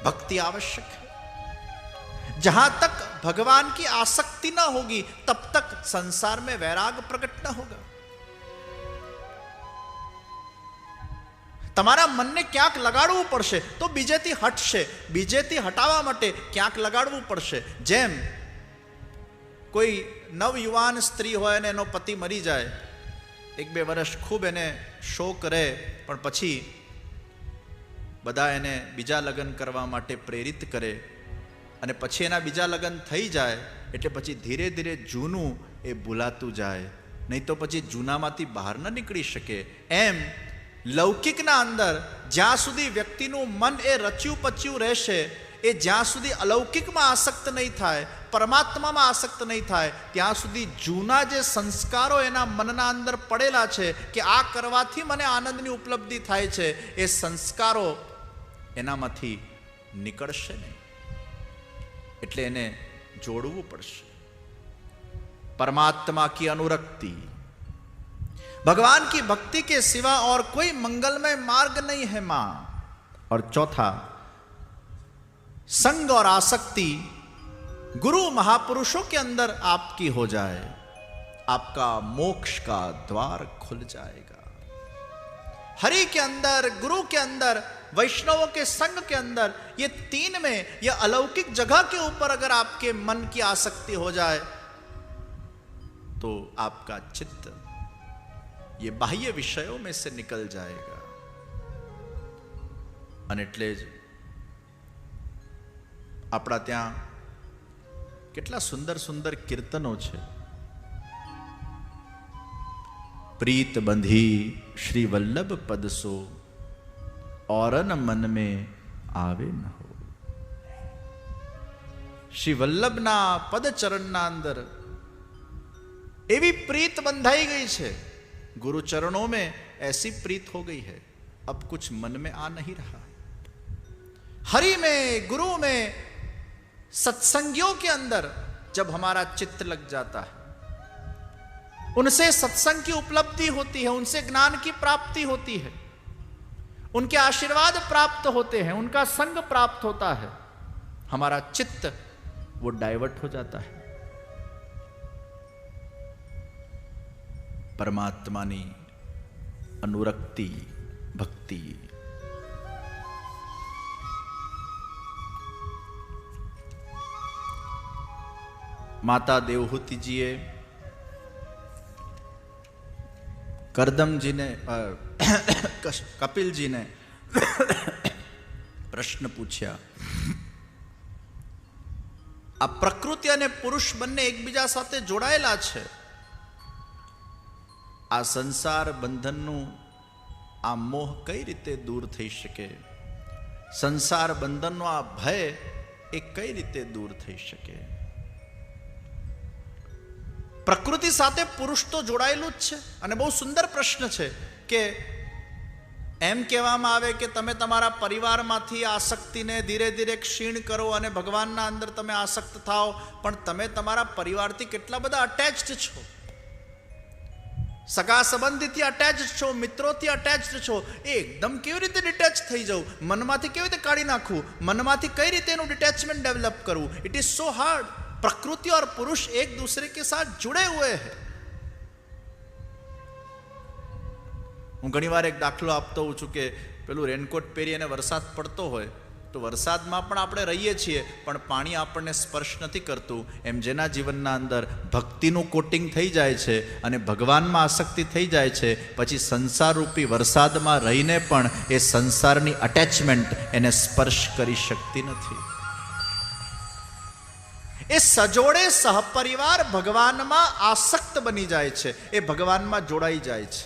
भक्ति आवश्यक है। जहां तक भगवान की आसक्ति न होगी तब तक संसार में वैराग प्रकट न होगा। તમારા મનને ક્યાંક લગાડવું પડશે તો બીજેથી હટશે, બીજેથી હટાવવા માટે ક્યાંક લગાડવું પડશે. જેમ કોઈ નવયુવાન સ્ત્રી હોય અને એનો પતિ મરી જાય, 1-2 વર્ષ ખૂબ એને શોક રહે, પણ પછી બધા એને બીજા લગ્ન કરવા માટે પ્રેરિત કરે અને પછી એના બીજા લગ્ન થઈ જાય એટલે પછી ધીરે ધીરે જૂનું એ ભૂલાતું જાય, નહીં તો પછી જૂનામાંથી બહાર ન નીકળી શકે. એમ લૌકિકના અંદર જ્યાં સુધી વ્યક્તિનું મન એ રચ્યું પચ્યું રહેશે, એ જ્યાં સુધી અલૌકિકમાં આસક્ત નહીં થાય, પરમાત્મામાં આસક્ત નહીં થાય, ત્યાં સુધી જૂના જે સંસ્કારો એના મનના અંદર પડેલા છે કે આ કરવાથી મને આનંદની ઉપલબ્ધિ થાય છે, એ સંસ્કારો એનામાંથી નીકળશે નહીં. એટલે એને જોડવું પડશે. परमात्मा की अनुरक्ति, भगवान की भक्ति के सिवा और कोई मंगलमय मार्ग नहीं है मां. और चौथा, संग और आसक्ति गुरु महापुरुषों के अंदर आपकी हो जाए, आपका मोक्ष का द्वार खुल जाएगा. हरि के अंदर, गुरु के अंदर, वैष्णवों के संग के अंदर, ये 3 में ये अलौकिक जगह के ऊपर अगर आपके मन की आसक्ति हो जाए तो आपका चित्त ये बाह्य विषयों में से निकल जाएगा. અને એટલે જ આપણા ત્યાં કેટલા સુંદર સુંદર કીર્તનો છે. प्रीत बंधी श्री वल्लभ पद सो और न मन में आवे न हो. श्री वल्लभ ना पद चरण ना अंदर एवी प्रीत बंधाई गई है, गुरु चरणों में ऐसी प्रीत हो गई है, अब कुछ मन में आ नहीं रहा. हरि में, गुरु में, सत्संगियों के अंदर जब हमारा चित्त लग जाता है, उनसे सत्संग की उपलब्धि होती है, उनसे ज्ञान की प्राप्ति होती है, उनके आशीर्वाद प्राप्त होते हैं, उनका संग प्राप्त होता है, हमारा चित्त वो डाइवर्ट हो जाता है. परमात्मानी अनुरक्ति, भक्ति. माता देवहूति जीए करदम जी ने कपिल जी ने प्रश्न पूछा, आ प्रकृति અને પુરુષ બંને એકબીજા સાથે જોડાયેલા છે, આ સંસાર બંધનનું આ મોહ કઈ રીતે દૂર થઈ શકે, સંસાર બંધનનો આ ભય એ કઈ રીતે દૂર થઈ શકે. પ્રકૃતિ સાથે પુરુષ તો જોડાયેલું જ છે. અને બહુ સુંદર પ્રશ્ન છે કે એમ કહેવામાં આવે કે તમે તમારા પરિવારમાંથી આસક્તિને ધીરે ધીરે ક્ષીણ કરો અને ભગવાનના અંદર તમે આસક્ત થાઓ, પણ તમે તમારા પરિવારથી કેટલા બધા અટેચ્ડ છો, સગા સંબંધીથી અટેચ્ડ છો, મિત્રોથી અટેચ્ડ છો, એ એકદમ કેવી રીતે ડિટેચ થઈ જવું, મનમાંથી કેવી રીતે કાઢી નાખવું, મનમાંથી કઈ રીતે એનું ડિટેચમેન્ટ ડેવલપ કરવું. It is so hard. प्रकृति और पुरुष एक दूसरे के साथ जुड़े हुए हैं. હું ઘણીવાર એક દાખલો આપતો હોઉં છું કે પેલું રેનકોટ પહેરી અને વરસાદ પડતો હોય તો વરસાદમાં પણ આપણે રહીએ છીએ, પણ પાણી આપણને સ્પર્શ નથી કરતું. એમ જેના જીવનના અંદર ભક્તિનું કોટિંગ થઈ જાય છે અને ભગવાનમાં આસક્તિ થઈ જાય છે, પછી સંસારરૂપી વરસાદમાં રહીને પણ એ સંસારની અટેચમેન્ટ એને સ્પર્શ કરી શકતી નથી. એ સજોડે સહપરિવાર ભગવાનમાં આસક્ત બની જાય છે, એ ભગવાનમાં જોડાઈ જાય છે.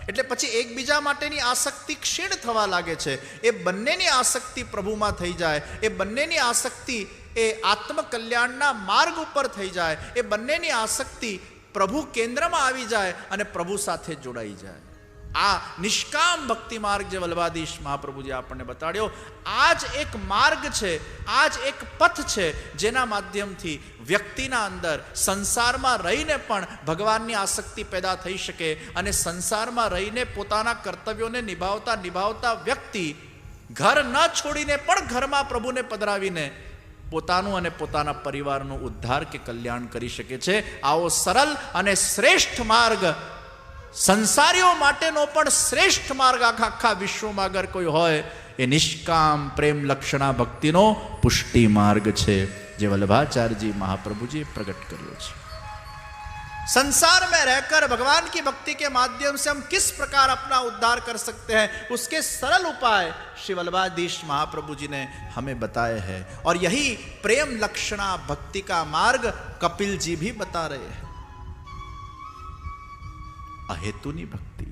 એટલે પછી એકબીજા માટેની આસક્તિ ક્ષીણ થવા લાગે છે. એ બંનેની આસક્તિ પ્રભુમાં થઈ જાય, એ બંનેની આસક્તિ એ આત્મકલ્યાણના માર્ગ ઉપર થઈ જાય, એ બંનેની આસક્તિ પ્રભુ કેન્દ્રમાં આવી જાય અને પ્રભુ સાથે જોડાઈ જાય. આ નિષ્કામ ભક્તિ માર્ગ જે વલ્લભાધીશ મહાપ્રભુજી આપણને બતાડ્યો, આ જ એક માર્ગ છે, આ જ એક પથ છે જેના માધ્યમથી વ્યક્તિના અંદર સંસારમાં રહીને પણ ભગવાનની આસક્તિ પેદા થઈ શકે અને સંસારમાં રહીને પોતાના કર્તવ્યોને નિભાવતા નિભાવતા વ્યક્તિ ઘર ન છોડીને પણ ઘરમાં પ્રભુને પધરાવીને પોતાનું અને પોતાના પરિવારનું ઉદ્ધાર કે કલ્યાણ કરી શકે છે. આવો સરળ અને શ્રેષ્ઠ માર્ગ, સંસારીઓ માટેનો પણ શ્રેષ્ઠ માર્ગ આખા વિશ્વમાં અગર કોઈ હોય એ નિષ્કામ પ્રેમ લક્ષણા ભક્તિનો પુષ્ટિ માર્ગ છે, જે વલ્લભાચાર્યજી महाप्रभुजी प्रकट કર્યો છે. संसार में रहकर भगवान की भक्ति के माध्यम से हम किस प्रकार अपना उद्धार कर सकते हैं, उसके सरल उपाय श्री वल्लभाधीश महाप्रभु जी ने हमें बताए हैं. और यही प्रेम लक्षणा भक्ति का मार्ग कपिल जी भी बता रहे हैं. अहेतुनी भक्ति.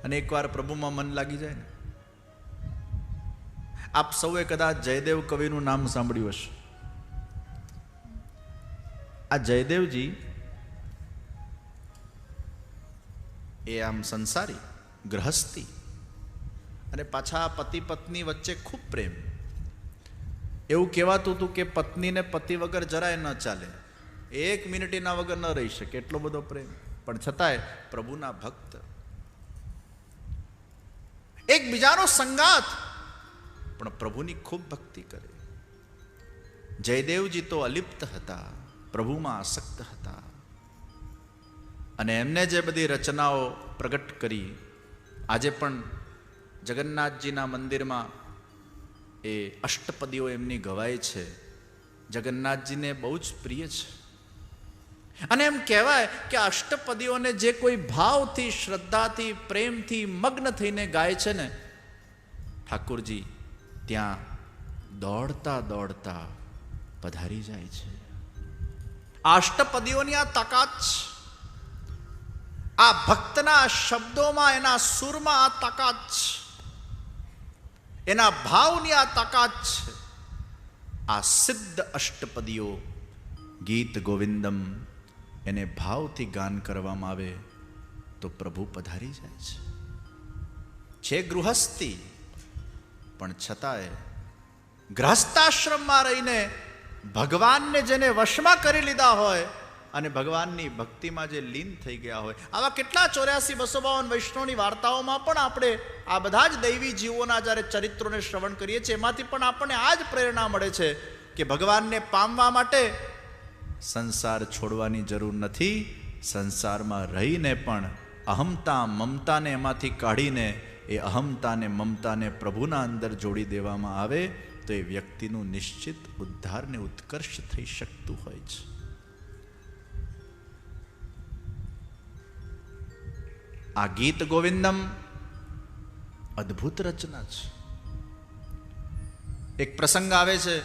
અને એકવાર પ્રભુમાં મન લાગી જાય ને, આપ સૌએ કદાચ જયદેવ કવિનું નામ સાંભળ્યું હશે. આ જયદેવજી એ આમ સંસારી ગ્રહસ્થી અને પાછા પતિ પત્ની વચ્ચે ખૂબ પ્રેમ. એવું કહેવાતું હતું કે પત્નીને પતિ વગર જરાય ન ચાલે, એક મિનિટ એના વગર ન રહી શકે, એટલો બધો પ્રેમ. પણ છતાંય પ્રભુના ભક્ત, એકબીજાનો સંગાત, પણ પ્રભુની ખૂબ ભક્તિ કરે. જયદેવજી તો અલિપ્ત હતા, પ્રભુમાં આસક્ત હતા. અને એમને જે બધી રચનાઓ પ્રગટ કરી, આજે પણ જગન્નાથજીના મંદિરમાં એ અષ્ટપદીઓ એમની ગવાય છે. જગન્નાથજીને બહુ જ પ્રિય છે. અને એમ કહેવાય કે અષ્ટપદીઓને જે કોઈ ભાવથી, શ્રદ્ધાથી, પ્રેમથી મગ્ન થઈને ગાય છે ને, ઠાકોરજી ત્યાં દોડતા દોડતા પધારી જાય છે. અષ્ટપદીઓની આ તાકાત છે. આ ભક્તના શબ્દોમાં, એના સુરમાં આ તાકાત છે. એના ભાવની આ તાકાત છે. આ સિદ્ધ અષ્ટપદીઓ ગીત ગોવિંદમ, એને ભાવથી ગાન કરવામાં આવે તો પ્રભુ પધારી જાય છે. ગૃહસ્થી, પણ છતાંય ગ્રહસ્થાશ્રમમાં રહીને ભગવાનને જેને વશમાં કરી લીધા હોય અને ભગવાનની ભક્તિમાં જે લીન થઈ ગયા હોય, આવા કેટલા 84-252 વૈષ્ણવની વાર્તાઓમાં પણ આપણે આ બધા જ દૈવી જીવોના જ્યારે ચરિત્રોને શ્રવણ કરીએ છીએ, એમાંથી પણ આપણને આ જ પ્રેરણા મળે છે કે ભગવાનને પામવા માટે સંસાર છોડવાની જરૂર નથી. સંસારમાં રહીને પણ અહમતા મમતાને એમાંથી કાઢીને એ અહમતાને મમતાને પ્રભુના અંદર જોડી દેવામાં આવે તો એ વ્યક્તિનું નિશ્ચિત ઉદ્ધાર ને ઉત્કર્ષ થઈ શકતું હોય છે. આ ગીત ગોવિંદમ અદ્ભુત રચના છે. એક પ્રસંગ આવે છે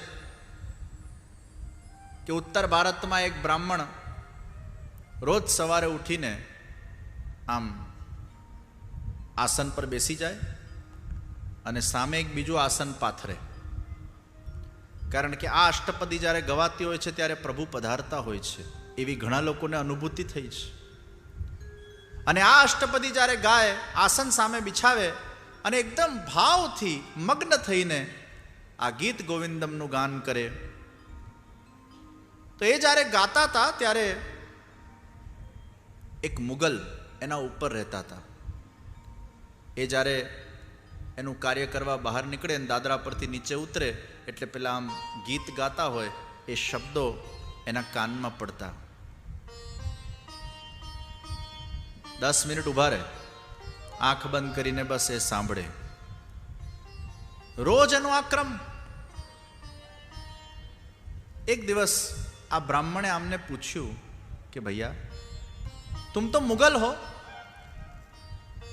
કે ઉત્તર ભારતમાં એક બ્રાહ્મણ રોજ સવારે ઉઠીને આમ આસન પર બેસી જાય અને સામે એક બીજું આસન પાથરે. કારણ કે આ અષ્ટપદી જ્યારે ગવાતી હોય છે ત્યારે પ્રભુ પધારતા હોય છે, એવી ઘણા લોકોને અનુભૂતિ થઈ છે. અને આ અષ્ટપદી જ્યારે ગાય, આસન સામે બિછાવે અને એકદમ ભાવથી મગ્ન થઈને આ ગીત ગોવિંદમનું ગાન કરે, તો એ જ્યારે ગાતા હતા ત્યારે એક મુગલ એના ઉપર રહેતા હતા. એ જ્યારે એનું કાર્ય કરવા બહાર નીકળે અને દાદરા પરથી નીચે ઉતરે એટલે પેલા આમ ગીત ગાતા હોય એ શબ્દો એના કાનમાં પડતા. 10 મિનિટ ઊભા રહે, આંખ બંધ કરીને બસ એ સાંભળે. રોજ એનો આ ક્રમ. એક દિવસ આ બ્રાહ્મણે આમને પૂછ્યું કે ભૈયા तुम तो मुगल हो,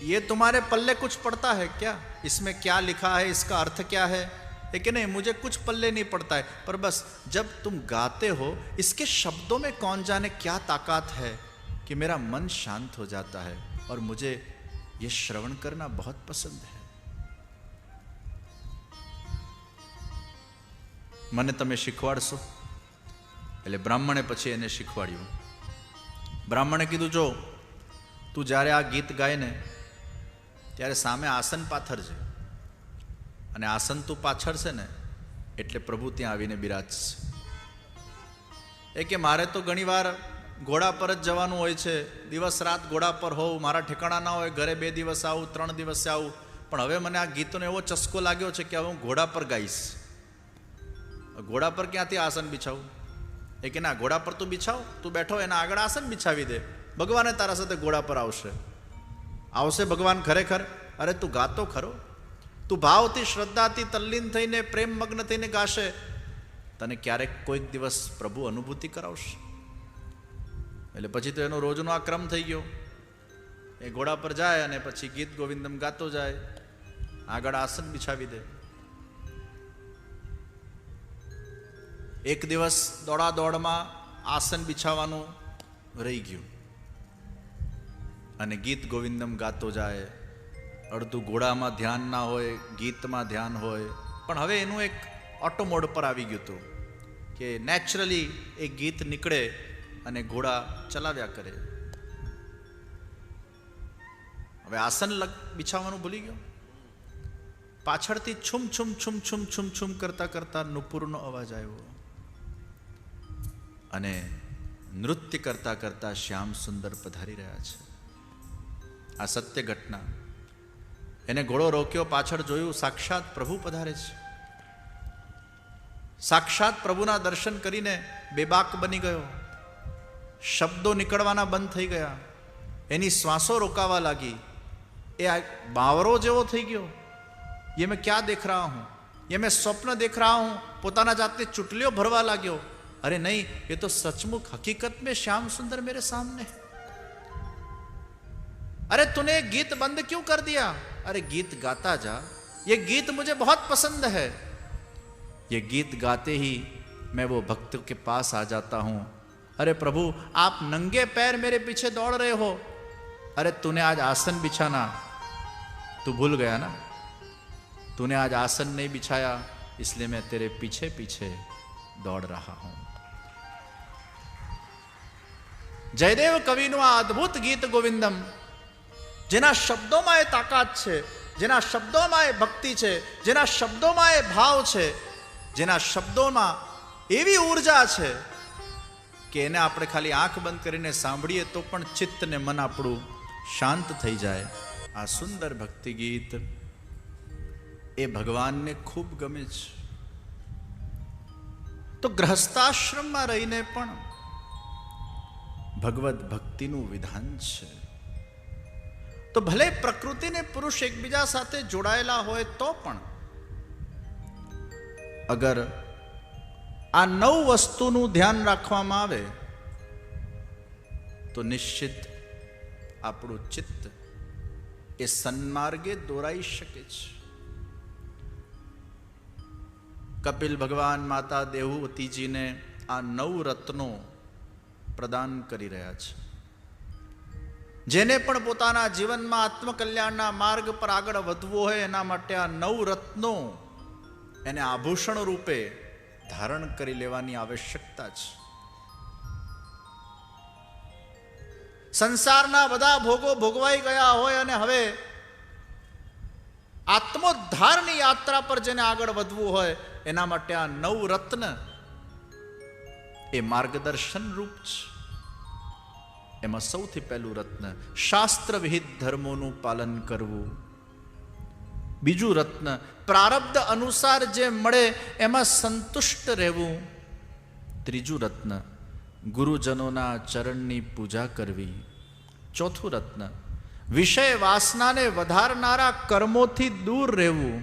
ये तुम्हारे पल्ले कुछ पड़ता है क्या? इसमें क्या लिखा है, इसका अर्थ क्या है? कि नहीं, मुझे कुछ पल्ले नहीं पड़ता है, पर बस जब तुम गाते हो इसके शब्दों में कौन जाने क्या ताकत है कि मेरा मन शांत हो जाता है और मुझे ये श्रवण करना बहुत पसंद है. મને તમે શીખવાડશો? એટલે બ્રાહ્મણે પછી એને શીખવાડ્યું. બ્રાહ્મણે કીધું, જો તું જ્યારે આ ગીત ગાય ને ત્યારે સામે આસન પાથરજે, અને આસન તું પાછળશે ને એટલે પ્રભુ ત્યાં આવીને બિરાજશે. એ કે મારે તો ઘણીવાર ઘોડા પર જ જવાનું હોય છે, દિવસ રાત ઘોડા પર હોઉં, મારા ઠેકાણા ના હોય, ઘરે 2 દિવસ આવું, 3 દિવસે આવું, પણ હવે મને આ ગીતનો એવો ચસ્કો લાગ્યો છે કે હવે હું ઘોડા પર ગાઈશ. ઘોડા પર ક્યાંથી આસન બિછાવું? એ કે ના, ઘોડા પર તું બિછાવ, તું બેઠો એના આગળ આસન બિછાવી દે, ભગવાને તારા સાથે ઘોડા પર આવશે. આવશે ભગવાન ખરેખર? અરે તું ગાતો ખરો, તું ભાવથી, શ્રદ્ધાથી, તલ્લીન થઈને, પ્રેમ મગ્ન થઈને ગાશે, તને ક્યારેક કોઈક દિવસ પ્રભુ અનુભૂતિ કરાવશે. એટલે પછી તો એનો રોજનો આ ક્રમ થઈ ગયો. એ ઘોડા પર જાય અને પછી ગીત ગોવિંદમ ગાતો જાય, આગળ આસન બિછાવી દે. એક દિવસ દોડા દોડમાં આસન બિછાવવાનું રહી ગયું અને ગીત ગોવિંદમ ગાતો જાય. અડધું ઘોડામાં ધ્યાન ના હોય, ગીતમાં ધ્યાન હોય, પણ હવે એનું એક ઓટો મોડ પર આવી ગયું હતું કે નેચરલી એ ગીત નીકળે અને ઘોડા ચલાવ્યા કરે. હવે આસન બિછાવવાનું ભૂલી ગયો. પાછળથી છુમ છુમ છુમ છુમ છુમ છુમ કરતા કરતા નુપુરનો અવાજ આવ્યો અને નૃત્ય કરતા કરતા શ્યામ સુંદર પધારી રહ્યા છે. આ સત્ય ઘટના. એને ઘોડો રોક્યો, પાછળ જોયું, સાક્ષાત પ્રભુ પધારે છે. સાક્ષાત પ્રભુના દર્શન કરીને બેબાક બની ગયો. શબ્દો નીકળવાના બંધ થઈ ગયા, એની શ્વાસો રોકાવા લાગી. એ બાવરો જેવો થઈ ગયો. ये मैं क्या देख रहा हूं, ये मैं स्वप्न देख रहा हूं. પોતાના જાતને ચુટલીઓ ભરવા લાગ્યો. अरे नहीं, ये तो सचमुच हकीकत में श्याम सुंदर मेरे सामने. अरे तूने गीत बंद क्यों कर दिया? अरे गीत गाता जा, ये गीत मुझे बहुत पसंद है. ये गीत गाते ही मैं वो भक्त के पास आ जाता हूं. अरे प्रभु, आप नंगे पैर मेरे पीछे दौड़ रहे हो. अरे तूने आज आसन बिछाना, तू भूल गया ना, तूने आज आसन नहीं बिछाया, इसलिए मैं तेरे पीछे पीछे दौड़ रहा हूं. જયદેવ કવિનું આ અદ્ભુત ગીત ગોવિંદમ, જેના શબ્દોમાં એ તાકાત છે, જેના શબ્દોમાં એ ભક્તિ છે, જેના શબ્દોમાં એ ભાવ છે, જેના શબ્દોમાં એવી ઉર્જા છે કે એને આપણે ખાલી આંખ બંધ કરીને સાંભળીએ તો પણ ચિત્ત ને મન આપણું શાંત થઈ જાય. આ સુંદર ભક્તિ ગીત એ ભગવાનને ખૂબ ગમે છે. તો ગ્રહસ્થાશ્રમમાં રહીને પણ ભગવદ ભક્તિનું વિધાન છે. તો ભલે પ્રકૃતિ ને પુરુષ એકબીજા સાથે જોડાયેલા હોય તો પણ અગર આ 9 વસ્તુનું ધ્યાન રાખવામાં આવે તો નિશ્ચિત આપણું ચિત્ત એ સન્માર્ગે દોરાઈ શકે છે. કપિલ ભગવાન માતા દેવહૂતિજીને આ 9 રત્નો પ્રદાન કરી રહ્યા છે. જેને પણ પોતાના જીવનમાં આત્મકલ્યાણના માર્ગ પર આગળ વધવું હોય એના માટે આ 9 રત્નો એને આભૂષણ રૂપે ધારણ કરી લેવાની આવશ્યકતા છે. સંસારના બધા ભોગો ભોગવાઈ ગયા હોય અને હવે આત્મોદ્ધારની યાત્રા પર જેને આગળ વધવું હોય એના માટે આ 9 રત્ન એ માર્ગદર્શન રૂપ છે. એમાં સૌથી પહેલું રત્ન શાસ્ત્ર વિહિત ધર્મોનું પાલન કરવું. બીજું રત્ન પ્રારબ્ધ અનુસાર જે મળે એમાં સંતુષ્ટ રહેવું. ત્રીજું રત્ન ગુરુજનોના ચરણની પૂજા કરવી. ચોથું રત્ન વિષય વાસનાને વધારનારા કર્મોથી દૂર રહેવું.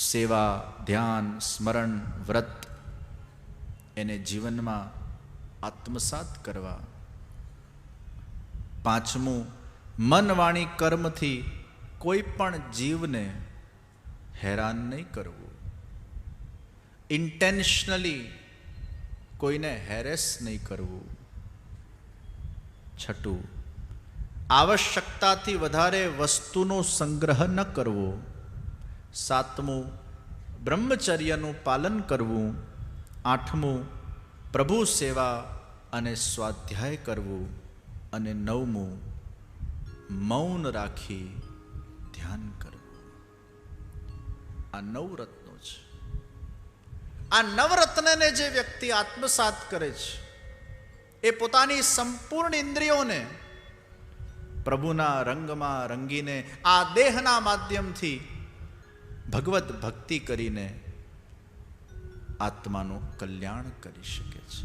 સેવા, ધ્યાન, સ્મરણ, વ્રત એને જીવનમાં આત્મસાત કરવા. પાંચમું મન, વાણી, કર્મથી કોઈ પણ જીવને હેરાન નહીં કરવું. ઇન્ટેન્શનલી કોઈને હેરેસ નહીં કરવું. છઠ્ઠું આવશ્યકતાથી વધારે વસ્તુનો સંગ્રહ ન કરવો. સાતમું બ્રહ્મચર્યનું પાલન કરવું. આઠમું પ્રભુ સેવા અને સ્વાધ્યાય કરવું. અને નવમું મૌન રાખી ધ્યાન કરવું. આ 9 રત્નો છે. આ નવરત્નને જે વ્યક્તિ આત્મસાત કરે છે એ પોતાની સંપૂર્ણ ઇન્દ્રિયોને પ્રભુના રંગમાં રંગીને આ દેહના માધ્યમથી ભગવત ભક્તિ કરીને આત્માનું કલ્યાણ કરી શકે છે.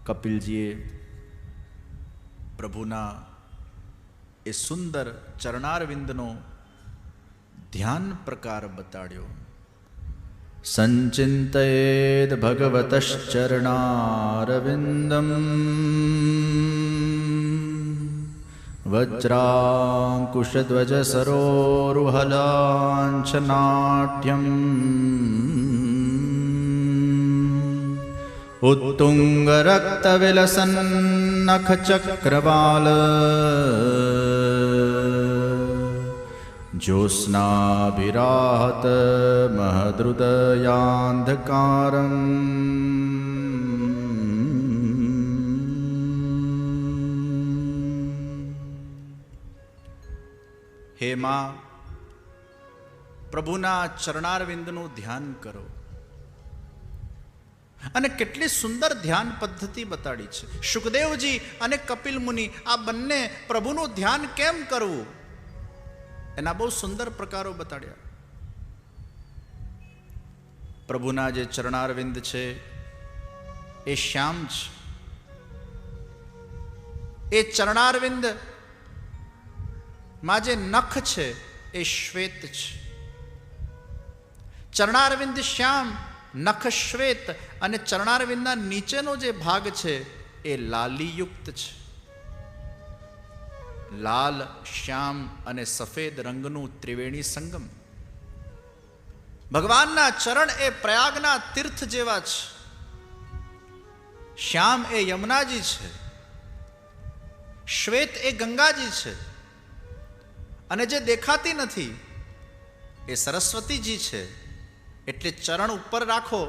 કપિલજીએ પ્રભુના એ સુંદર ચરણારવિંદનો ધ્યાન પ્રકાર બતાડ્યો. સંચિંતયેદ ભગવતશ્ચરણારવિંદમ વજ્રાંકુશધ્વજ સરોરુહલાંછનાટ્યમ ઉત્તુંગ રક્તવિલસન્નખ ચક્રવાલ જ્યોત્સ્નાભિરાહત મહદૃદયાંધકારમ. હે માં, પ્રભુના ચરણારવિંદનું ધ્યાન કરો. અને કેટલી સુંદર ધ્યાન પદ્ધતિ બતાડી છે. શુકદેવજી અને કપિલ મુનિ આ બંને પ્રભુનું ધ્યાન કેમ કરવું એના બહુ સુંદર પ્રકારો બતાડ્યા. પ્રભુના જે ચરણારવિંદ છે એ શ્યામ છે. એ ચરણારવિંદ માં જે નખ છે એ શ્વેત છે. ચરણારવિંદ શ્યામ, નખ શ્વેત અને ચરણારવિંદના નીચેનો જે ભાગ છે એ લાલીયુક્ત છે. લાલ, શ્યામ અને સફેદ રંગનું ત્રિવેણી સંગમ. ભગવાનના ચરણ એ પ્રયાગના તીર્થ જેવા છે. શ્યામ એ યમુનાજી છે, શ્વેત એ ગંગાજી છે, અને જે દેખાતી નથી એ સરસ્વતીજી છે. એટલે ચરણ ઉપર રાખો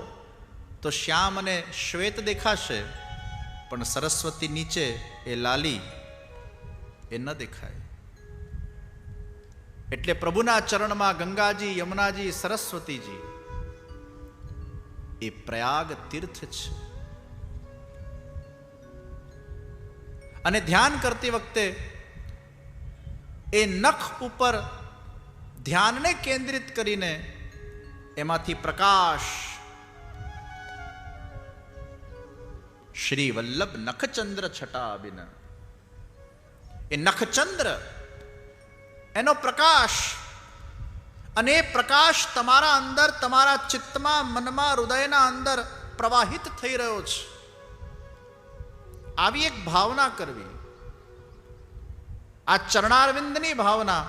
તો શ્યામ અને શ્વેત દેખાશે, પણ સરસ્વતી નીચે એ લાલી એ ન દેખાય. એટલે પ્રભુના ચરણમાં ગંગાજી, યમુનાજી, સરસ્વતીજી એ પ્રયાગ તીર્થ છે. અને ધ્યાન કરતી વખતે એ નખ ઉપર ધ્યાનને કેન્દ્રિત કરીને એમાંથી પ્રકાશ શ્રી વલ્લભ નખચંદ્ર છટાબિન, એ નખચંદ્ર એનો પ્રકાશ, અને એ પ્રકાશ તમારા અંદર, તમારા ચિત્તમાં, મનમાં, હૃદયના અંદર પ્રવાહિત થઈ રહ્યો છે. આવી એક ભાવના કરવી, આ ચરણારવિંદની ભાવના,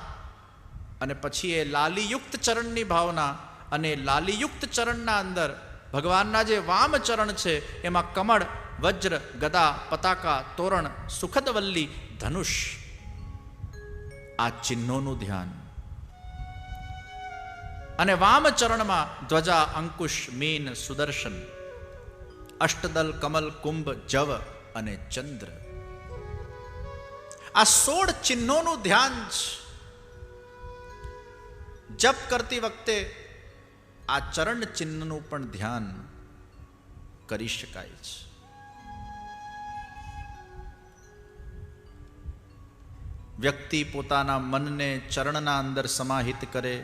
અને પછી એ લાલીયુક્ત ચરણની ભાવના. અને લાલીયુક્ત ચરણના અંદર ભગવાનના જે વામ ચરણ છે એમાં કમળ, વજ્ર, ગદા, પતાકા, તોરણ, સુખદવલ્લી, ધનુષ, આ ચિહ્નોનું ધ્યાન. અને વામ ચરણમાં ધ્વજા, અંકુશ, મીન, સુદર્શન, અષ્ટદલ, કમલ, કુંભ, જવ અને ચંદ્ર. આ 16 ચિહ્નોનું ધ્યાન છે. જપ કરતી વખતે આ ચરણ ચિહ્નનું પણ ધ્યાન કરી શકાય છે. વ્યક્તિ પોતાના મનને ચરણના અંદર સમાહિત કરે,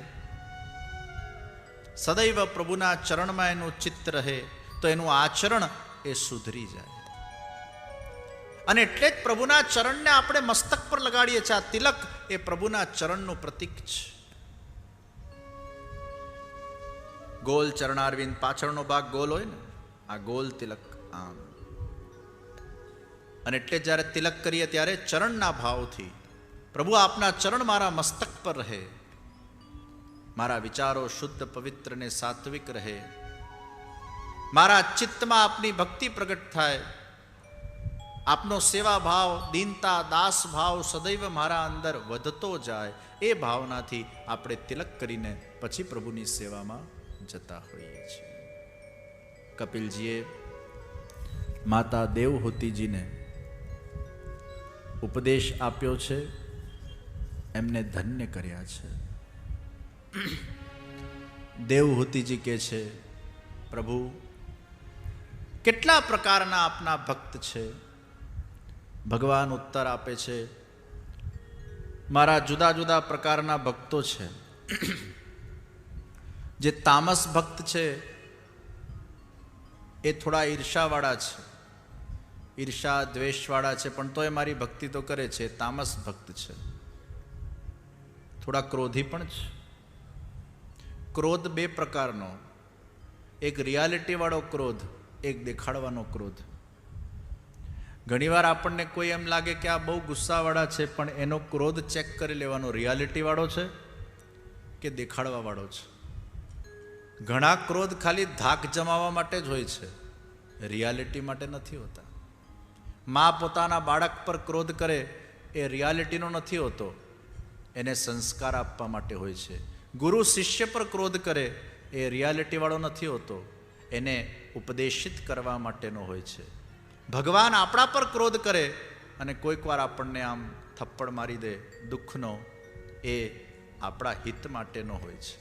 સદૈવ પ્રભુના ચરણમાં એનું ચિત્ત રહે, તો એનું આચરણ એ સુધરી જાય. અને એટલે જ પ્રભુના ચરણને આપણે મસ્તક પર લગાડીએ છીએ. આ તિલક એ પ્રભુના ચરણનું પ્રતીક છે. ગોલ ચરણારવિંદ, પાછળનો ભાગ ગોલ હોય ને, આ ગોલ તિલક આમ. અને એટલે જ્યારે તિલક કરીએ ત્યારે ચરણના ભાવથી, પ્રભુ આપના ચરણ મારા મસ્તક પર રહે, મારા વિચારો શુદ્ધ, પવિત્ર ને સાત્વિક રહે, મારા ચિત્તમાં આપની ભક્તિ પ્રગટ થાય, આપનો સેવા ભાવ, દીનતા, દાસ ભાવ સદૈવ મારા અંદર વધતો જાય. એ ભાવનાથી આપણે તિલક કરીને પછી પ્રભુની સેવામાં જતા હોઈએ છીએ. કપિલજીએ માતા દેવહૂતિજીને ઉપદેશ આપ્યો છે, એમને ધન્ય કર્યા છે. દેવહૂતિજી કહે છે, પ્રભુ કેટલા પ્રકારના આપના ભક્ત છે? ભગવાન ઉત્તર આપે છે, મારા જુદા જુદા પ્રકારના ભક્તો છે. જે તામસ ભક્ત છે એ થોડા ઈર્ષાવાળા છે, ઈર્ષા દ્વેષવાળા છે, પણ તોય મારી ભક્તિ તો કરે છે. તામસ ભક્ત છે. થોડા ક્રોધી પણ છે. ક્રોધ બે પ્રકારનો, એક રિયાલિટી વાળો ક્રોધ, એક દેખાડવાનો ક્રોધ. ઘણીવાર આપણને કોઈ એમ લાગે કે આ બહુ ગુસ્સાવાળા છે, પણ એનો ક્રોધ ચેક કરી લેવાનો, રિયાલિટી વાળો છે કે દેખાડવા વાળો છે. ઘણા ક્રોધ ખાલી ધાક જમાવવા માટે જ હોય છે, રિયાલિટી માટે નથી હોતા. મા પોતાના બાળક પર ક્રોધ કરે એ રિયાલિટીનો નથી હોતો, એને સંસ્કાર આપવા માટે હોય છે. ગુરુ શિષ્ય પર ક્રોધ કરે એ રિયાલિટી વાળો નથી હોતો, એને ઉપદેશિત કરવા માટેનો હોય છે. ભગવાન આપણા પર ક્રોધ કરે અને કોઈક વાર આપણને આમ થપ્પડ મારી દે દુઃખનો, એ આપણા હિત માટેનો હોય છે.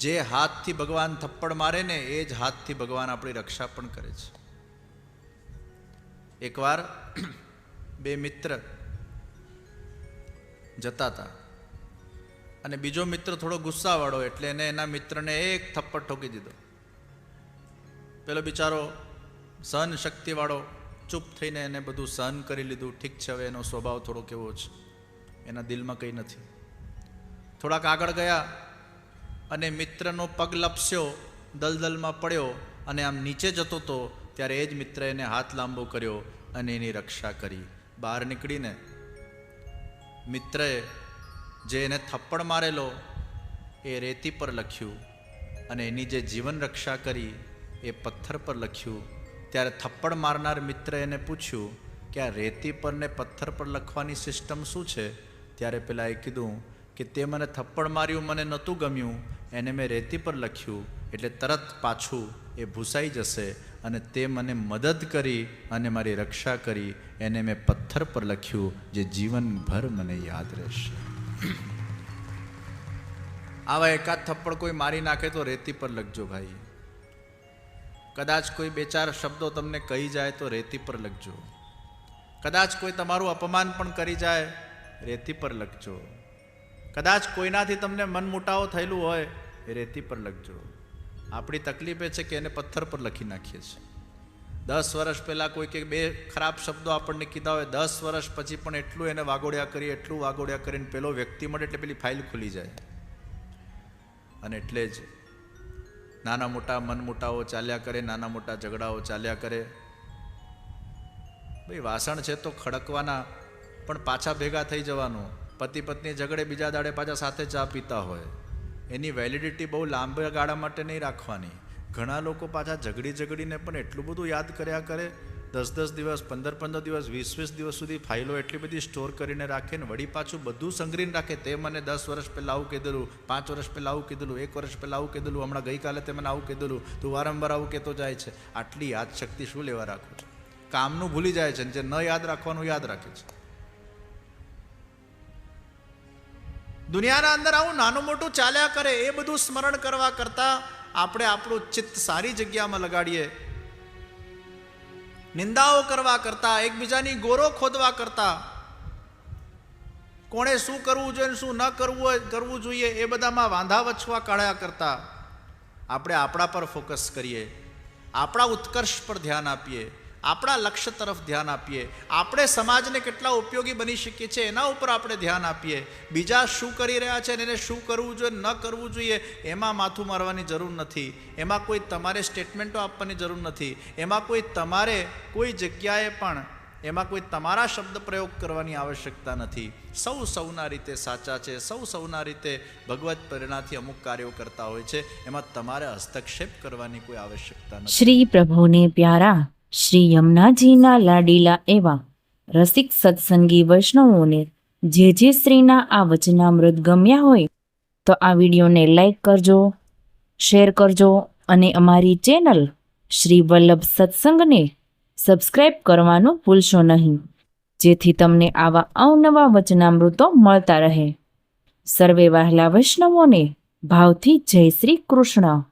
જે હાથથી ભગવાન થપ્પડ મારે ને એ જ હાથથી ભગવાન આપણી રક્ષા પણ કરે છે. એકવાર બે મિત્ર જતા હતા અને બીજો મિત્ર થોડો ગુસ્સાવાળો, એટલે એને એના મિત્રને એક થપ્પડ ઠોકી દીધો. પેલો બિચારો સહન શક્તિવાળો ચૂપ થઈને એને બધું સહન કરી લીધું. ઠીક છે, હવે એનો સ્વભાવ થોડો કેવો છે, એના દિલમાં કંઈ નથી. થોડાક આગળ ગયા અને મિત્રનો પગ લપસ્યો, દલદલમાં પડ્યો અને આમ નીચે જતો હતો, ત્યારે એ જ મિત્ર એને હાથ લાંબો કર્યો અને એની રક્ષા કરી. બહાર નીકળીને મિત્રએ જે એને થપ્પડ મારેલો એ રેતી પર લખ્યું અને એની જે જીવન રક્ષા કરી એ પથ્થર પર લખ્યું. ત્યારે થપ્પડ મારનાર મિત્રએ એને પૂછ્યું કે આ રેતી પર ને પથ્થર પર લખવાની સિસ્ટમ શું છે? ત્યારે પેલા એ કીધું કે તે મને થપ્પડ માર્યું, મને નહોતું ગમ્યું, એને મેં રેતી પર લખ્યું, એટલે તરત પાછું એ ભૂસાઈ જશે, અને તે મને મદદ કરી અને મારી રક્ષા કરી, એને મેં પથ્થર પર લખ્યું, જે જીવનભર મને યાદ રહેશે. આવા એકાદ થપ્પડ કોઈ મારી નાખે તો રેતી પર લખજો ભાઈ. કદાચ કોઈ બે ચાર શબ્દો તમને કહી જાય તો રેતી પર લખજો. કદાચ કોઈ તમારું અપમાન પણ કરી જાય, રેતી પર લખજો. કદાચ કોઈનાથી તમને મન મુટાવો થયેલું હોય, એ રેતી પર લખજો. આપણી તકલીફ એ છે કે એને પથ્થર પર લખી નાખીએ છીએ. 10 વર્ષ પહેલાં કોઈ કે બે ખરાબ શબ્દો આપણને કીધા હોય, 10 વર્ષ પછી પણ એટલું એને વાગોડ્યા કરીએ, એટલું વાગોડ્યા કરીને પેલો વ્યક્તિ મળે એટલે પેલી ફાઇલ ખુલી જાય. અને એટલે જ નાના મોટા મન મુટાવો ચાલ્યા કરે, નાના મોટા ઝઘડાઓ ચાલ્યા કરે. ભાઈ વાસણ છે તો ખડકવાના, પણ પાછા ભેગા થઈ જવાનું. પતિ પત્ની ઝઘડે, બીજા દાડે પાછા સાથે ચા પીતા હોય, એની વેલિડિટી બહુ લાંબા ગાળા માટે નહીં રાખવાની. ઘણા લોકો પાછા ઝઘડીને પણ એટલું બધું યાદ કર્યા કરે, 10-10 દિવસ, 15-15 દિવસ, 20-20 દિવસ સુધી ફાઇલો એટલી બધી સ્ટોર કરીને રાખે ને વળી પાછું બધું સંગ્રહીને રાખે. તે મને 10 વર્ષ પહેલાં આવું કીધેલું, 5 વર્ષ પહેલાં આવું કીધેલું, 1 વર્ષ પહેલાં આવું કીધેલું, હમણાં ગઈકાલે તે મને આવું કીધેલું, તું વારંવાર આવું કહેતો જાય છે. આટલી યાદ શક્તિ શું લેવા રાખું છું? કામનું ભૂલી જાય છે, જે ન યાદ રાખવાનું યાદ રાખે છે. દુનિયાના અંદર આવું નાનું મોટું ચાલ્યા કરે, એ બધું સ્મરણ કરવા કરતાં આપણે આપણું ચિત્ત સારી જગ્યામાં લગાડીએ. નિંદાઓ કરવા કરતા, એકબીજાની ગોરો ખોદવા કરતા, કોણે શું કરવું જોઈએ શું ન કરવું જોઈએ એ બધામાં વાંધા વચવા કાઢ્યા કરતા આપણે આપણા પર ફોકસ કરીએ, આપણા ઉત્કર્ષ પર ધ્યાન આપીએ, આપણા લક્ષ્ય તરફ ધ્યાન આપીએ, આપણે સમાજને કેટલા ઉપયોગી બની શકીએ છીએ એના ઉપર આપણે ધ્યાન આપીએ. બીજા શું કરી રહ્યા છે અને એને શું કરવું જોઈએ ન કરવું જોઈએ એમાં માથું મારવાની જરૂર નથી. એમાં કોઈ તમારે સ્ટેટમેન્ટો આપવાની જરૂર નથી. એમાં કોઈ તમારે કોઈ જગ્યાએ પણ એમાં કોઈ તમારા શબ્દ પ્રયોગ કરવાની આવશ્યકતા નથી. સૌ સૌના રીતે સાચા છે, સૌ સૌના રીતે ભગવત પ્રેરણાથી અમુક કાર્યો કરતા હોય છે. એમાં તમારે હસ્તક્ષેપ કરવાની કોઈ આવશ્યકતા નથી. શ્રી પ્રભુને પ્યારા શ્રી યમુનાજીના લાડીલા એવા રસિક સત્સંગી વૈષ્ણવોને જે શ્રીના આ વચનામૃત ગમ્યા હોય તો આ વિડીયોને લાઈક કરજો, શેર કરજો અને અમારી ચેનલ શ્રી વલ્લભ સત્સંગને સબસ્ક્રાઈબ કરવાનું ભૂલશો નહીં, જેથી તમને આવા અવનવા વચનામૃતો મળતા રહે. સર્વે વહાલા વૈષ્ણવોને ભાવથી જય શ્રી કૃષ્ણ.